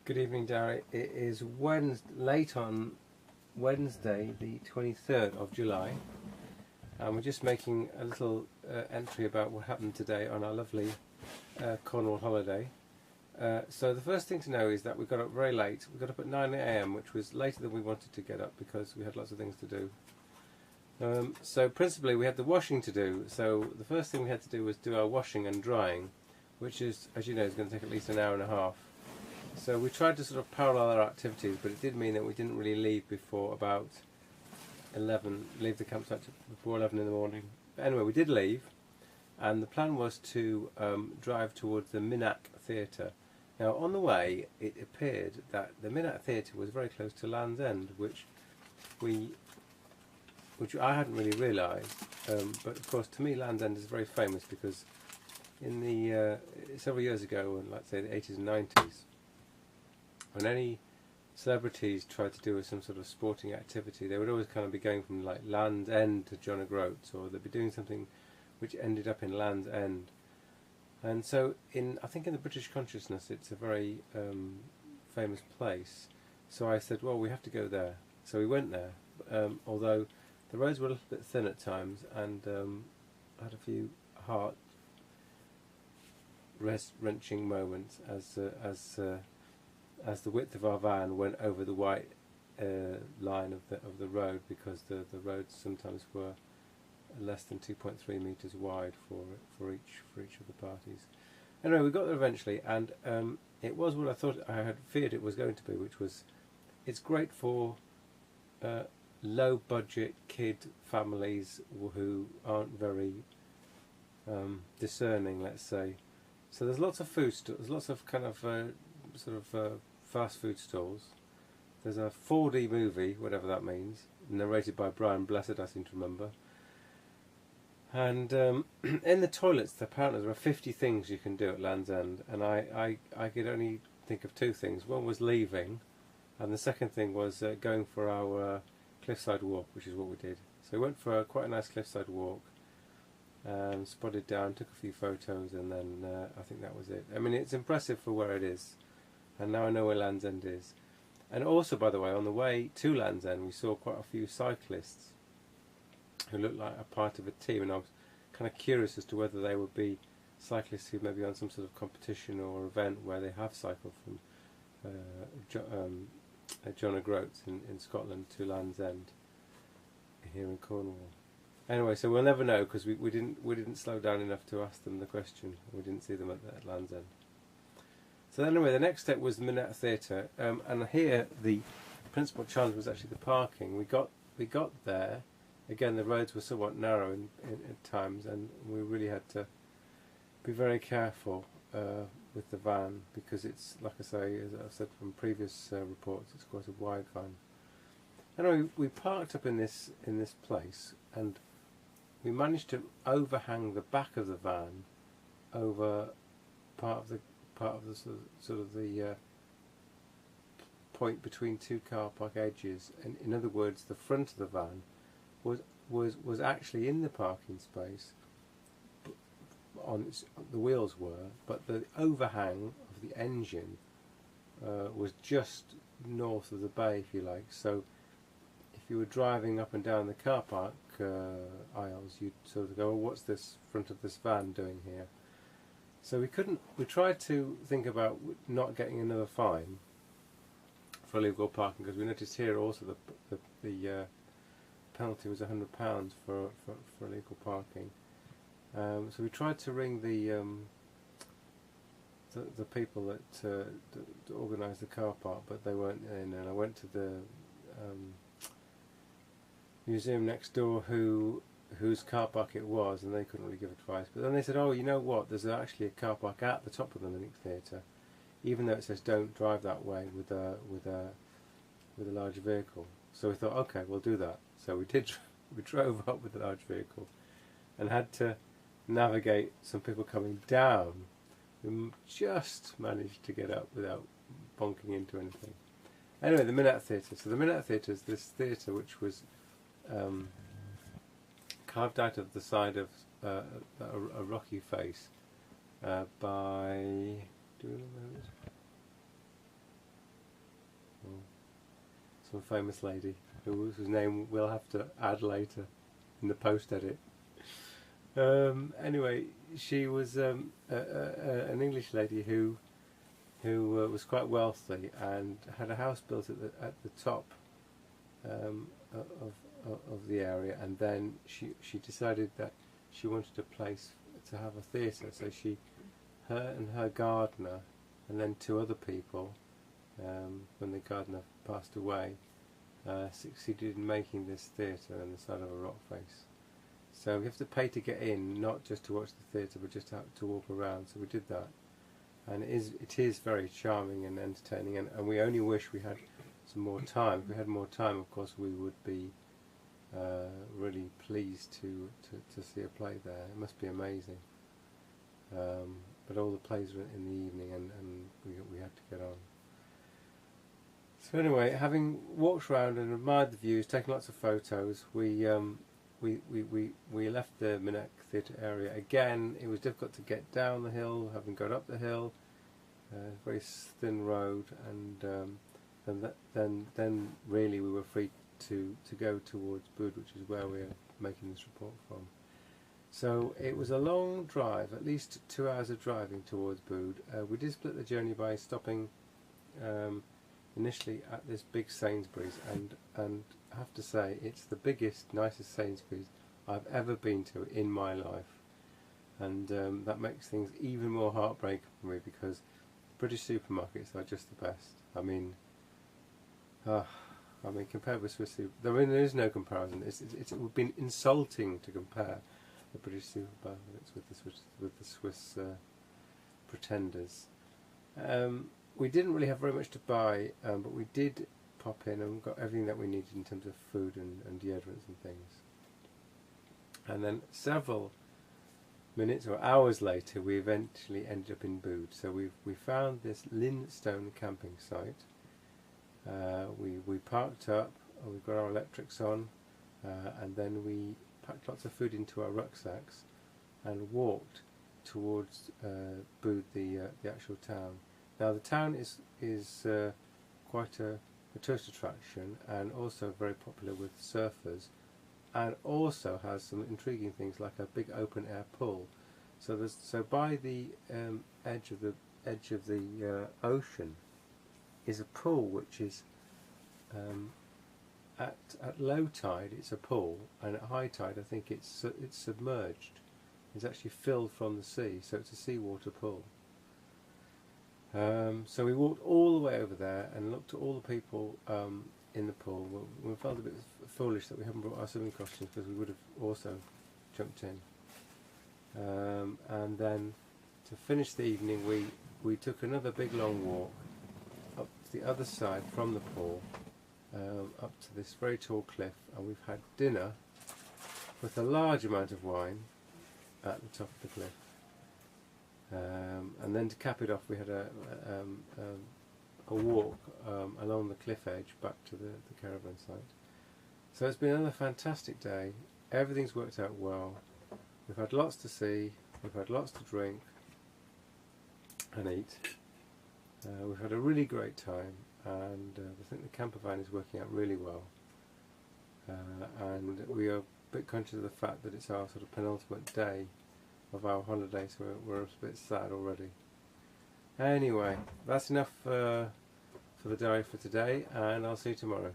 Good evening, Derek. It is late on Wednesday, the 23rd of July, and we're just making a little entry about what happened today on our lovely Cornwall holiday. So the first thing to know is that we got up very late. We got up at 9 AM, which was later than we wanted to get up because we had lots of things to do. So principally we had the washing to do. So the first thing we had to do was do our washing and drying, which is, as you know, is going to take at least an hour and a half. So we tried to sort of parallel our activities, but it did mean that we didn't really leave before about 11, leave the campsite before 11 in the morning. But anyway, we did leave, and the plan was to drive towards the Minack Theatre. Now on the way, it appeared that the Minack Theatre was very close to Land's End, which I hadn't really realised, but of course to me Land's End is very famous because in the several years ago, in let's say the 80s and 90s, when any celebrities tried to do some sort of sporting activity, they would always kind of be going from like Land's End to John O'Groats, or they'd be doing something which ended up in Land's End. And so I think in the British consciousness it's a very famous place. So I said, well, we have to go there. So we went there, although the roads were a little bit thin at times, and had a few heart-wrenching moments as the width of our van went over the white line of the road, because the roads sometimes were less than 2.3 metres wide for each of the parties. Anyway, we got there eventually, and it was what I had feared it was going to be, which was, it's great for low budget kid families who aren't very discerning, let's say. So there's lots of food, there's lots of kind of fast food stalls. There's a 4D movie, whatever that means, narrated by Brian Blessed, I seem to remember. And in the toilets, apparently there are 50 things you can do at Land's End, and I could only think of two things. One was leaving, and the second thing was going for our cliffside walk, which is what we did. So we went for quite a nice cliffside walk, spotted down, took a few photos, and then I think that was it. I mean, it's impressive for where it is, and now I know where Land's End is. And also, by the way, on the way to Land's End we saw quite a few cyclists who looked like a part of a team, and I was kind of curious as to whether they would be cyclists who may be on some sort of competition or event where they have cycled from John O'Groats in Scotland to Land's End here in Cornwall. Anyway, so we'll never know, because we didn't slow down enough to ask them the question. We didn't see them at Land's End. So anyway, the next step was the Minack Theatre, and here the principal challenge was actually the parking. We got there. Again, the roads were somewhat narrow at times, and we really had to be very careful with the van, because it's, like I say, as I've said from previous reports, it's quite a wide van. Anyway, we parked up in this place, and we managed to overhang the back of the van over part of the sort of the point between two car park edges. And in other words, the front of the van was actually in the parking space. The wheels were, but the overhang of the engine was just north of the bay, if you like. So if you were driving up and down the car park aisles, you'd sort of go, well, what's this front of this van doing here? So we tried to think about not getting another fine for illegal parking, because we noticed here also the penalty was £100 for illegal parking. So we tried to ring the people that organised the car park, but they weren't in, and I went to the museum next door whose car park it was, and they couldn't really give advice. But then they said, oh, you know what, there's actually a car park at the top of the Minack Theatre, even though it says don't drive that way with a large vehicle. So we thought, okay, we'll do that. So we did. We drove up with a large vehicle and had to navigate some people coming down. We just managed to get up without bonking into anything. Anyway, the Minack Theatre. So the Minack Theatre is this theatre which was carved out of the side of a rocky face by, do you remember who it was? some famous lady whose name we'll have to add later in the post edit. Anyway, she was an English lady who was quite wealthy and had a house built at the top of the area, and then she decided that she wanted a place to have a theatre, so her and her gardener and then 2 other people, when the gardener passed away, succeeded in making this theatre on the side of a rock face. So we have to pay to get in, not just to watch the theatre, but just to walk around. So we did that, and it is very charming and entertaining. And we only wish we had some more time. If we had more time, of course, we would be really pleased to see a play there. It must be amazing. But all the plays were in the evening, and we had to get on. So anyway, having walked around and admired the views, taken lots of photos, we left the Minack Theatre area. Again, it was difficult to get down the hill, having gone up the hill, very thin road, and then really we were free to go towards Bude, which is where we're making this report from. So it was a long drive, at least 2 hours of driving towards Bude. We did split the journey by stopping initially at this big Sainsbury's, and I have to say it's the biggest, nicest Sainsbury's I've ever been to in my life, and that makes things even more heartbreaking for me, because British supermarkets are just the best. I mean, compared with Swiss, there is no comparison. It would be insulting to compare the British supermarkets with the Swiss pretenders. We didn't really have very much to buy, but we did pop in and got everything that we needed in terms of food and deodorants and things. And then several minutes or hours later, we eventually ended up in Bude. So we found this Lynstone camping site. We parked up, and we got our electrics on, and then we packed lots of food into our rucksacks and walked towards Bude, the actual town. Now the town is quite a tourist attraction, and also very popular with surfers, and also has some intriguing things like a big open air pool. So by the edge of the ocean is a pool which is at low tide it's a pool, and at high tide I think it's submerged. It's actually filled from the sea, so it's a seawater pool. So we walked all the way over there and looked at all the people in the pool. We felt a bit foolish that we haven't brought our swimming costumes, because we would have also jumped in. And then to finish the evening, we took another big long walk up to the other side from the pool, up to this very tall cliff, and we've had dinner with a large amount of wine at the top of the cliff. And then to cap it off, we had a walk along the cliff edge back to the caravan site. So it's been another fantastic day. Everything's worked out well. We've had lots to see, we've had lots to drink and eat. We've had a really great time, and I think the camper van is working out really well. And we are a bit conscious of the fact that it's our sort of penultimate day of our holiday, so we're a bit sad already. Anyway, that's enough for the diary for today, and I'll see you tomorrow.